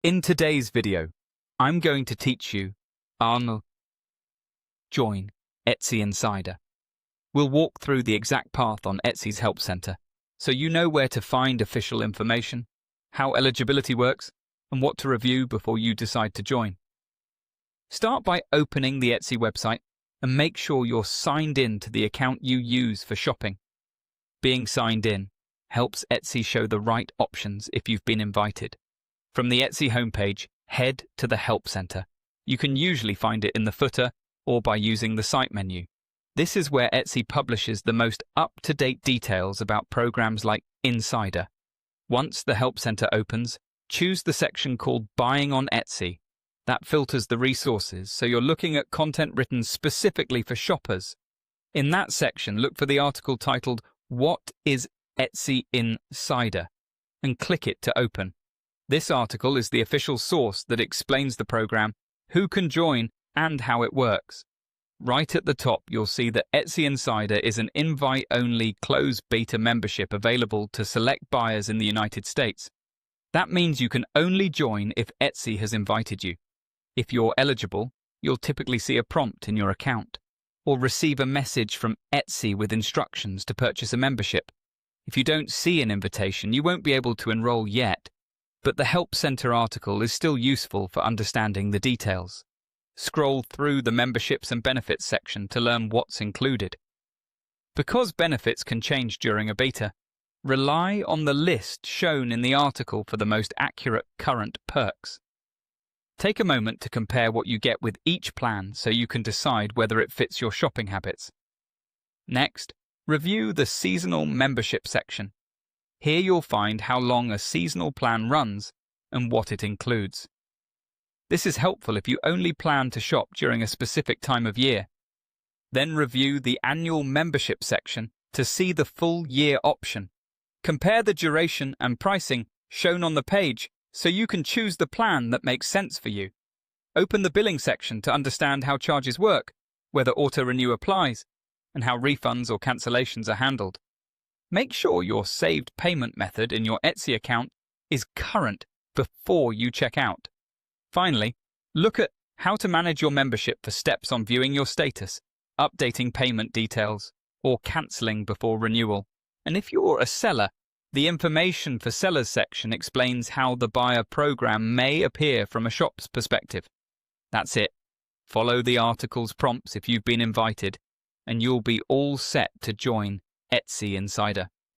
In today's video, I'm going to teach you Arnold join Etsy Insider. We'll walk through the exact path on Etsy's Help Center, so you know where to find official information, how eligibility works, and what to review before you decide to join. Start by opening the Etsy website and make sure you're signed in to the account you use for shopping. Being signed in helps Etsy show the right options if you've been invited. From the Etsy homepage, head to the Help Center. You can usually find it in the footer or by using the site menu. This is where Etsy publishes the most up-to-date details about programs like Insider. Once the Help Center opens, choose the section called Buying on Etsy. That filters the resources, so you're looking at content written specifically for shoppers. In that section, look for the article titled What is Etsy Insider? And click it to open. This article is the official source that explains the program, who can join, and how it works. Right at the top, you'll see that Etsy Insider is an invite-only closed beta membership available to select buyers in the United States. That means you can only join if Etsy has invited you. If you're eligible, you'll typically see a prompt in your account, or receive a message from Etsy with instructions to purchase a membership. If you don't see an invitation, you won't be able to enroll yet, but the Help Center article is still useful for understanding the details. Scroll through the Memberships and Benefits section to learn what's included. Because benefits can change during a beta, rely on the list shown in the article for the most accurate current perks. Take a moment to compare what you get with each plan so you can decide whether it fits your shopping habits. Next, review the Seasonal Membership section. Here you'll find how long a seasonal plan runs and what it includes. This is helpful if you only plan to shop during a specific time of year. Then review the Annual Membership section to see the full year option. Compare the duration and pricing shown on the page so you can choose the plan that makes sense for you. Open the Billing section to understand how charges work, whether auto-renew applies, and how refunds or cancellations are handled. Make sure your saved payment method in your Etsy account is current before you check out. Finally, look at how to manage your membership for steps on viewing your status, updating payment details, or cancelling before renewal. And if you're a seller, the Information for Sellers section explains how the buyer program may appear from a shop's perspective. That's it. Follow the article's prompts if you've been invited, and you'll be all set to join Etsy Insider.